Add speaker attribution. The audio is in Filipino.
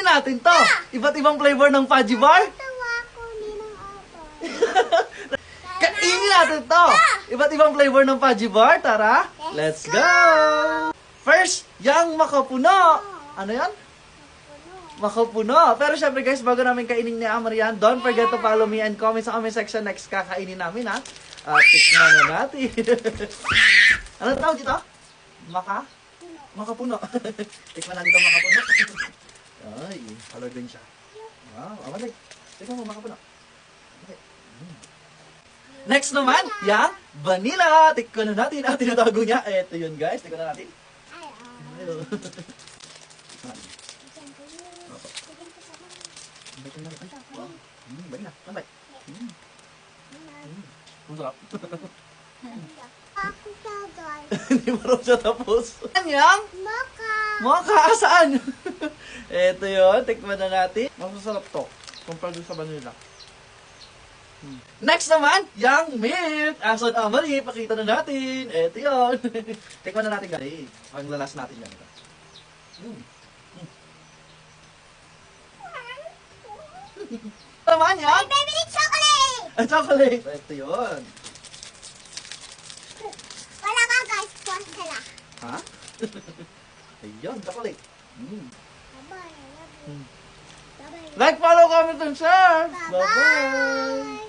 Speaker 1: natin to. Iba't ibang flavor ng fudgy bar.
Speaker 2: Tawa ko ni ng apple.
Speaker 1: Kainin natin to. Iba't ibang flavor ng fudgy bar. Tara, let's go! First, yung makapuno. Ano yan? Makapuno. Pero syempre guys, bago namin kainin ni Amarian, don't forget to follow me and comment sa comment section next kakainin namin ha. At tikman na natin. Ano tawag dito? Makapuno. Tikman natin ito makapuno. Ay, color din siya. Wow, amalik. Tikman mo makapuno. Okay. Next naman, yung vanilla. Tikman na natin ang tinatago niya. Ito yun guys, tikman na natin. Ayun. Vanilla. Tambay. Masarap.
Speaker 2: Ako sagay.
Speaker 1: Hindi mo raw siya tapos. Ano yang?
Speaker 2: Mocha.
Speaker 1: Mocha, saan? Ito yun, tikman na natin. Masasarap to. Compare doon sa vanilla. Next naman, yung milk. Asan Amari, pakita na natin. Ito yun. Tikman na natin guys. Ang lalas natin yan. Naman yan?
Speaker 2: Baby chocolate.
Speaker 1: Ang chocolate. Ito yun.
Speaker 2: Wala ka guys. Konti lang.
Speaker 1: Ha? Ayun, chocolate.
Speaker 2: Bye-bye. I love you. Bye-bye.
Speaker 1: Like, follow, comment, and share. Bye-bye.
Speaker 2: Bye-bye.